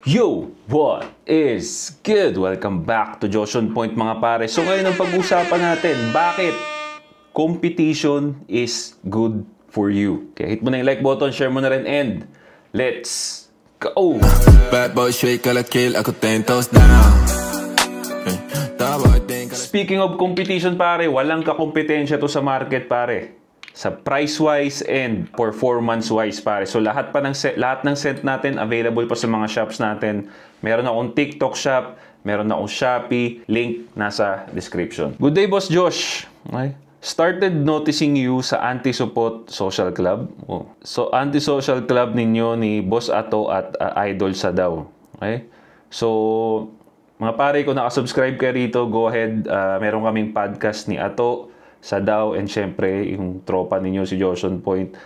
Yo! What is good? Welcome back to Josh on Point mga pare. So ngayon ang pag-usapan natin, bakit competition is good for you? Kaya hit mo na yung like button, share mo na rin, and let's go! Bad boy shake ala kill, ako 10 toes down. Speaking of competition pare, walang kakompetensya to sa market pare. Sa price-wise and performance-wise pare. So lahat ng scent natin available pa sa mga shops natin. Meron akong TikTok shop, meron akong Shopee, link nasa description. Good day, Boss Josh. Okay. Started noticing you sa Anti-Support Social Club. Oh. So Anti-Social Club ninyo ni Boss Ato at Idol Sadaw. Okay? So mga pare, kung nakasubscribe kayo rito, go ahead. Meron kaming podcast ni Ato Sadaw, and syempre yung tropa ninyo si Josh on Point,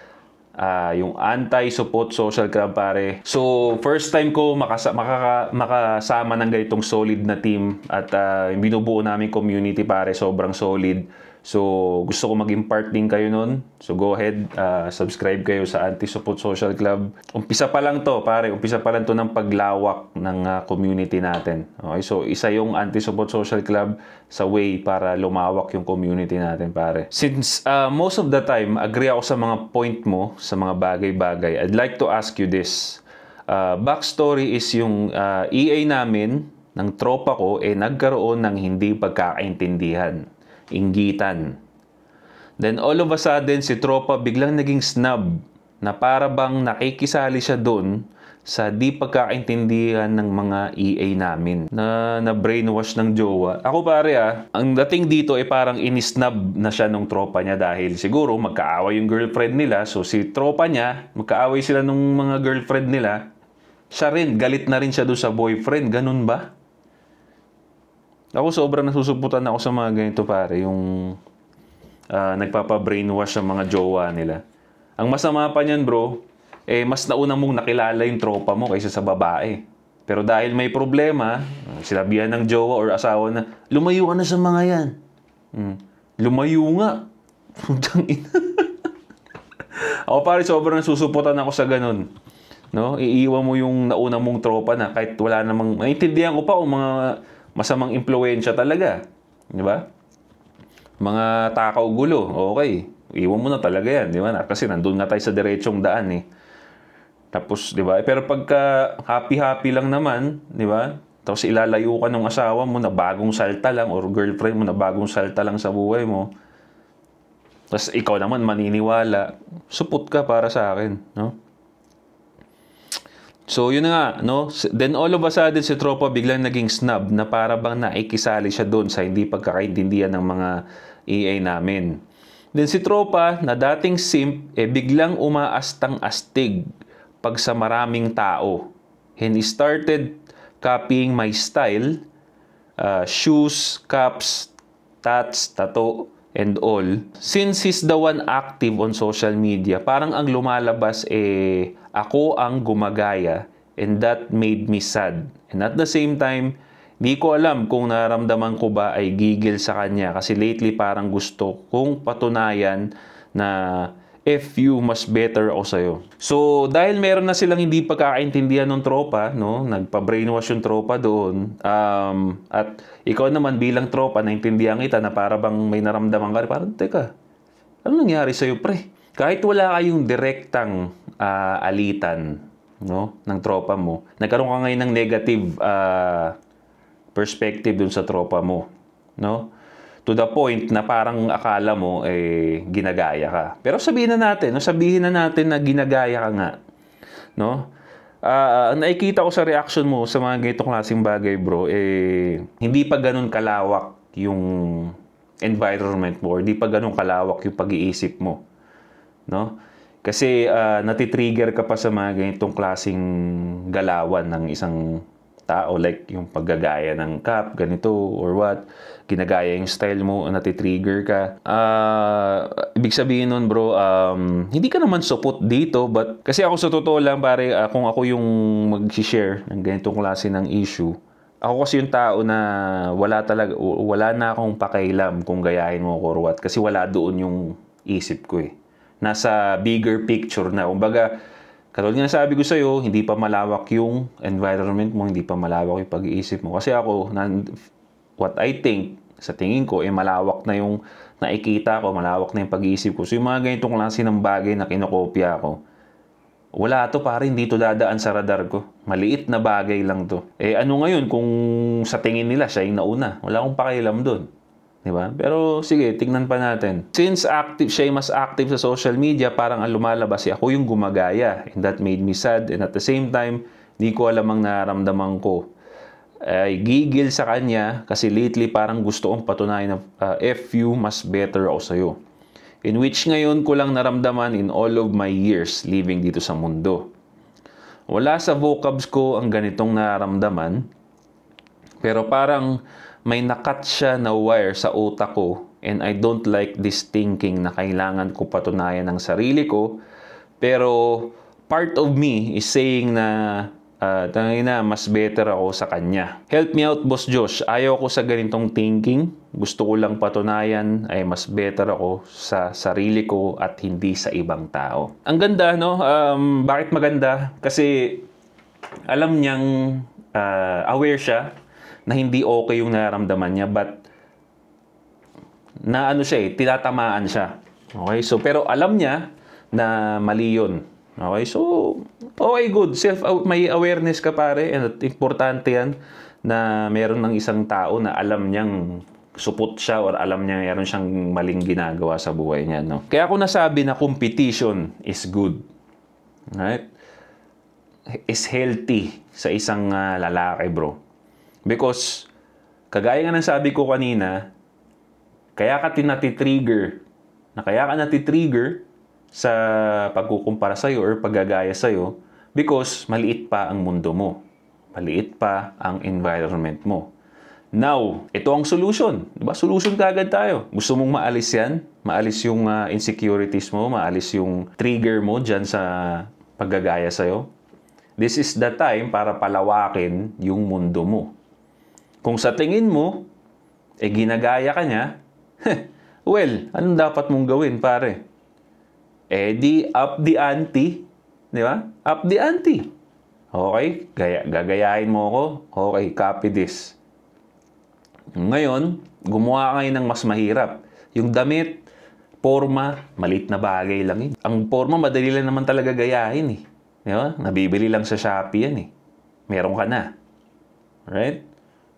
yung Anti-Support Social Club pare. So first time ko makasama ng ganitong solid na team, at yung binubuo namin community pare, sobrang solid. So gusto ko maging part din kayo nun. So go ahead, subscribe kayo sa Anti-Support Social Club. Umpisa pa lang to pare, umpisa pa lang to ng paglawak ng community natin. Okay, so isa yung Anti-Support Social Club sa way para lumawak yung community natin pare. Since most of the time agree ako sa mga point mo, sa mga bagay-bagay, I'd like to ask you this. Backstory is yung EA namin ng tropa ko nagkaroon ng hindi pagkakaintindihan, inggitan. Then all of a sudden, si tropa biglang naging snub, na para bang nakikisali siya doon sa di pagkakaintindihan ng mga EA namin, na brainwash ng jowa. Ako pare ang dating dito parang inisnub na siya nung tropa niya dahil siguro magkaaway yung girlfriend nila. So si tropa niya, magkaaway sila nung mga girlfriend nila. Siya rin, galit na rin siya doon sa boyfriend. Ganun ba? Ako sobrang nasusuputan ako sa mga ganito pare, yung nagpapa-brainwash ang mga jowa nila. Ang masama pa niyan bro, mas nauna mong nakilala yung tropa mo kaysa sa babae. Pero dahil may problema, sinabihan ng jowa or asawa na, lumayo ka na sa mga yan. Lumayo nga. Ako pare, sobrang nasusuputan ako sa ganun. No? Iiwan mo yung nauna mong tropa na kahit wala namang, maintindihan ko pa kung mga masamang impluwensya talaga. Di ba? Mga takaw gulo. Okay. Iwan mo na talaga yan. Di ba? Kasi nandun nga tayo sa diretsong daan eh. Tapos, di ba? Pero pagka happy-happy lang naman, di ba? Tapos ilalayo ka ng asawa mo na bagong salta lang, or girlfriend mo na bagong salta lang sa buhay mo. Tapos ikaw naman maniniwala. Supot ka para sa akin. No? So, yun na nga, no? Then, all of a sudden, si tropa biglang naging snub na para bang naikisali siya doon sa hindi pagkakaintindihan ng mga EA namin. Then, si tropa na dating simp, biglang umaastang astig pag sa maraming tao. And he started copying my style, shoes, caps, tats, tattoo, and all. Since he's the one active on social media, parang ang lumalabas ako ang gumagaya, and that made me sad. And at the same time, di ko alam kung naramdaman ko ba ay gigil sa kanya, kasi lately parang gusto kong patunayan na you mas better ako sa'yo. So, dahil meron na silang hindi pagkakaintindihan ng tropa, no? Nagpa-brainwash yung tropa doon. At ikaw naman bilang tropa, naintindihan kita na para bang may naramdaman ka. Parang, teka, ano nangyari sa'yo, pre? Kahit wala kayong direktang alitan, no? Ng tropa mo, nagkaroon ka ngayon ng negative perspective dun sa tropa mo, no? To the point na parang akala mo ginagaya ka. Pero sabihin na natin na ginagaya ka nga, no? Nakikita ko sa reaction mo sa mga ganitong klaseng bagay, bro, hindi pa ganun kalawak yung environment mo, or hindi pa ganun kalawak yung pag-iisip mo, no? Kasi natitrigger ka pa sa mga ganitong klaseng galawan ng isang tao, like yung paggagaya ng cap, ganito, or what, ginagaya yung style mo, natitrigger ka. Ibig sabihin nun bro, hindi ka naman supot dito, but kasi ako sa totoo lang pare, kung ako yung mag-share ng ganitong klase ng issue, ako kasi yung tao na wala na akong pakailam kung gayahin mo or what, kasi wala doon yung isip ko nasa bigger picture na. Kumbaga, Katulad nga sabi ko sa'yo, hindi pa malawak yung environment mo, hindi pa malawak yung pag-iisip mo. Kasi ako, what I think, sa tingin ko, malawak na yung nakikita ko, malawak na yung pag-iisip ko. So yung mga ganitong klase ng bagay na kinokopya ko, wala to pare, hindi to dadaan sa radar ko. Maliit na bagay lang to. Ano ngayon kung sa tingin nila siya yung nauna? Wala akong pakialam doon. Diba? Pero sige, tignan pa natin. Since siya mas active sa social media, parang ang lumalabas ako yung gumagaya. And that made me sad. And at the same time, di ko alam ang nararamdaman ko. Gigil sa kanya kasi lately parang gusto kong patunayan na FU, mas better ako sa'yo. In which ngayon ko lang naramdaman in all of my years living dito sa mundo. Wala sa vocabs ko ang ganitong nararamdaman. Pero parang may nakat siya na wire sa utak ko and I don't like this thinking na kailangan ko patunayan ng sarili ko. Pero part of me is saying na mas better ako sa kanya. Help me out, Boss Josh. Ayaw ko sa ganitong thinking. Gusto ko lang patunayan ay mas better ako sa sarili ko at hindi sa ibang tao. Ang ganda, no? Bakit maganda? Kasi alam niyang aware siya na hindi okay yung nararamdaman niya, but tinatamaan siya. Okay? So, pero alam niya na mali yun. Okay? So, okay, good. May awareness ka pare, and importante yan na meron ng isang tao na alam niyang supot siya or alam niya meron siyang maling ginagawa sa buhay niya. No? Kaya ako nasabi na competition is good. Right? Is healthy sa isang lalaki, bro. Because, kagaya nga ng sabi ko kanina, kaya ka natitrigger sa pagkukumpara sa'yo or paggagaya sa'yo because maliit pa ang mundo mo. Maliit pa ang environment mo. Now, ito ang solution. Diba? Solution kagad tayo. Gusto mong maalis yan? Maalis yung insecurities mo, maalis yung trigger mo dyan sa paggagaya sa'yo? This is the time para palawakin yung mundo mo. Kung sa tingin mo, ginagaya ka niya, well, anong dapat mong gawin, pare? Di up the ante. Di ba? Up the ante. Okay? Gagayahin mo ako. Okay, copy this. Ngayon, gumawa kayo ng mas mahirap. Yung damit, forma, maliit na bagay lang yun. Ang forma, madali lang naman talaga gayahin eh. Di ba? Nabibili lang sa Shopee yan eh. Meron ka na. Right?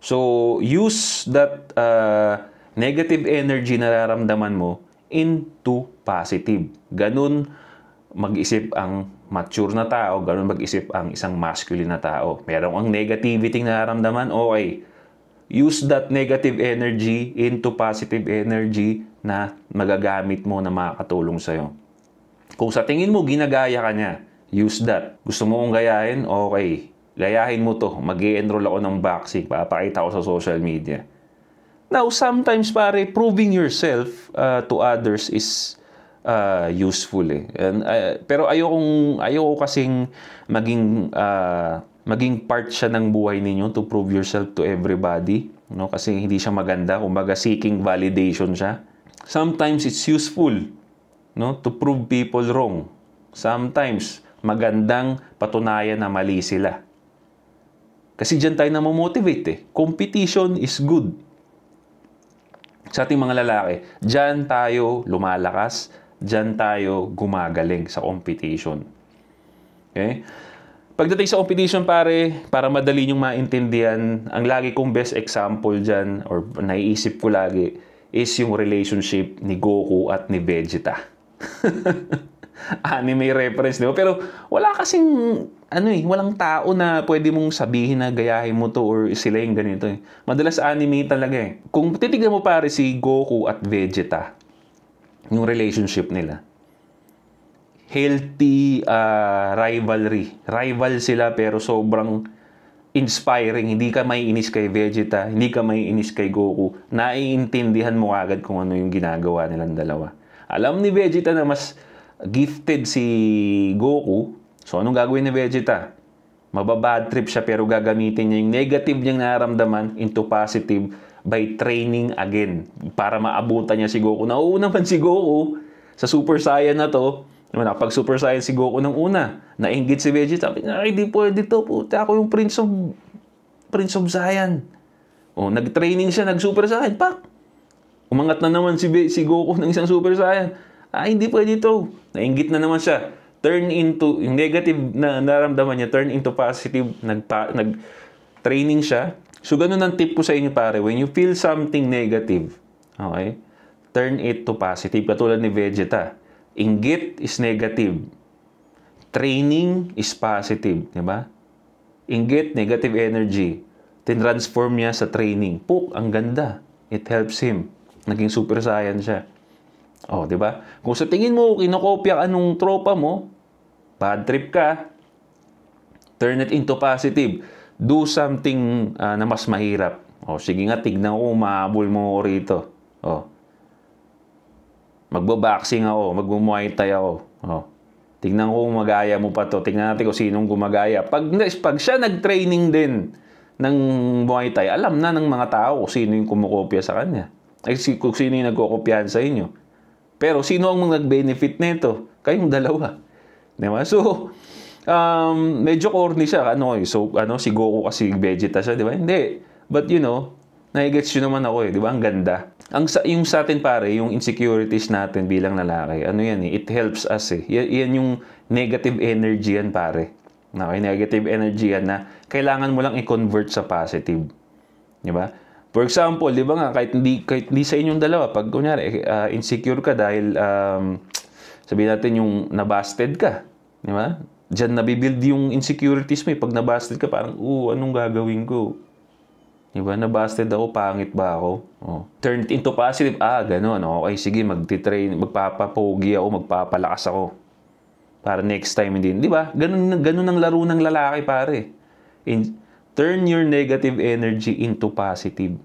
So, use that negative energy na nararamdaman mo into positive. Ganun mag-isip ang mature na tao, ganun mag-isip ang isang masculine na tao. Meron ang negativity na nararamdaman, okay. Use that negative energy into positive energy na magagamit mo na makakatulong sa'yo. Kung sa tingin mo, ginagaya ka niya, use that. Gusto mo kong gayahin? Okay. Gayahin mo to. Mag-i-enroll ako ng boxing. Papakita ko sa social media. Now, sometimes pare, proving yourself to others is useful eh. And, pero ayoko kasing maging part siya ng buhay ninyo to prove yourself to everybody. No? Kasi hindi siya maganda. Kumbaga, seeking validation siya. Sometimes it's useful, no, to prove people wrong. Sometimes, magandang patunayan na mali sila. Kasi dyan tayo namomotivate eh. Competition is good. Sa ating mga lalaki, dyan tayo lumalakas, dyan tayo gumagaling sa competition. Okay? Pagdating sa competition pare, para madali nyong maintindihan, ang lagi kong best example dyan, or naiisip ko lagi, is yung relationship ni Goku at ni Vegeta. Anime reference, di ba? Pero wala kasing, walang tao na pwede mong sabihin na gayahin mo to or sila yung ganito eh. Madalas anime talaga eh. Kung titignan mo pare si Goku at Vegeta, yung relationship nila, healthy rivalry. Rival sila pero sobrang inspiring. Hindi ka may inis kay Vegeta, hindi ka may inis kay Goku. Naiintindihan mo agad kung ano yung ginagawa nilang dalawa. Alam ni Vegeta na mas gifted si Goku. So, anong gagawin ni Vegeta? Mababad trip siya pero gagamitin niya yung negative niyang nararamdaman into positive by training again para maabutan niya si Goku. Nauuna man si Goku sa Super Saiyan na to, Diba, nakapag Super Saiyan si Goku ng una. Nainggit si Vegeta. Sabi niya, ay, di pwede to. Puta, ako yung Prince of Saiyan. O, nag-training siya, nag-Super Saiyan. Pak! Umangat na naman si Goku ng isang Super Saiyan. Ay, hindi pwede to. Nainggit na naman siya. Turn into, yung negative na naramdaman niya, turn into positive. Nag-training siya. So, ganun ang tip ko sa inyo, pare. When you feel something negative, okay, turn it to positive. Katulad ni Vegeta. Inggit is negative. Training is positive. Diba? Inggit, negative energy. Tinransform niya sa training. Puk, ang ganda. It helps him. Naging Super Saiyan siya. Oh, di ba? Kung sa tingin mo, kinokopya ka nung tropa mo, bad trip ka, turn it into positive. Do something na mas mahirap. Oh, sige nga, tignan ko kung mahabol mo rito. Oh. Magbo-boxing ako, magbo-muay thai ako. Oh. Tignan ko kung magaya mo pa to. Tignan natin kung sinong gumagaya. Pag siya nag-training din ng muay thai, alam na ng mga tao kung sino yung kumukopya sa kanya. Ay, kung sino yung nagkokopyahan sa inyo. Pero sino ang nag-benefit nito? Kayong dalawa. Diba? So, medyo corny siya. Si Goku kasi Vegeta siya, di ba? Hindi. But nai-gets yun naman ako eh. Di ba? Ang ganda. Yung sa atin pare, yung insecurities natin bilang lalaki, yan eh. It helps us eh. Yan yung negative energy yan pare. Okay? Negative energy yan na kailangan mo lang i-convert sa positive. Di ba? For example, di ba nga, kahit hindi sa inyong dalawa, pag kunyari, insecure ka dahil, sabihin natin yung nabasted ka, di ba? Diyan nabibuild yung insecurities mo. Pag nabasted ka, parang, anong gagawin ko? Di ba? Nabasted ako, pangit ba ako? Oh. Turn into positive, gano'n. Okay, sige, magpapapogi ako, magpapalakas ako. Para next time hindi. Di ba? Ganun ang laro ng lalaki, pare. Turn your negative energy into positive.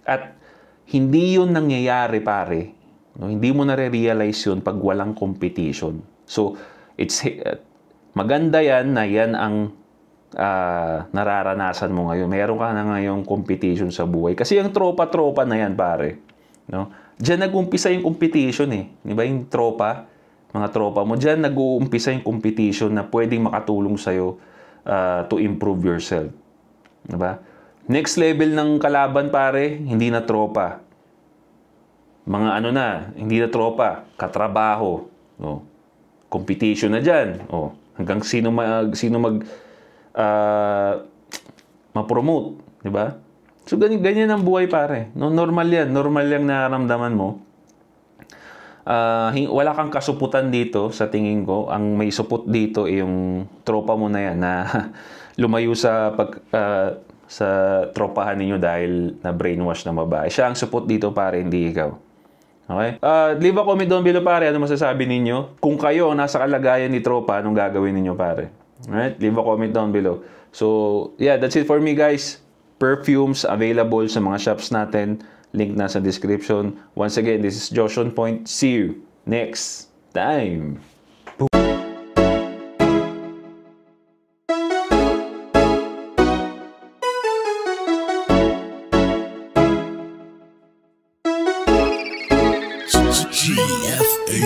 At hindi yun nangyayari, pare. No? Hindi mo nare-realize yun pag walang competition. So, maganda yan na yan ang nararanasan mo ngayon. Meron ka na ngayong competition sa buhay. Kasi yung tropa-tropa na yan, pare. No? Diyan nag-umpisa yung competition eh. Di ba yung tropa? Mga tropa mo. Diyan nag-uumpisa yung competition na pwedeng makatulong sa'yo to improve yourself. Diba? Next level ng kalaban pare, hindi na tropa. Mga hindi na tropa, katrabaho. No? Competition na dyan. Hanggang sino ma-promote. Diba? So, ganyan ang buhay pare. No, normal yan. Normal yung nararamdaman mo. Wala kang kasuputan dito sa tingin ko. Ang may supot dito yung tropa mo na yan na lumayo sa tropahan ninyo dahil na brainwash na babae. Siya ang support dito pare, hindi ikaw. Okay? Leave a comment down below pare, ano masasabi ninyo? Kung kayo nasa kalagayan ni tropa, anong gagawin ninyo pare? Alright? Leave a comment down below. So, yeah, that's it for me guys. Perfumes available sa mga shops natin. Link na sa description. Once again, this is Josh on Point. See you next time. GFAB.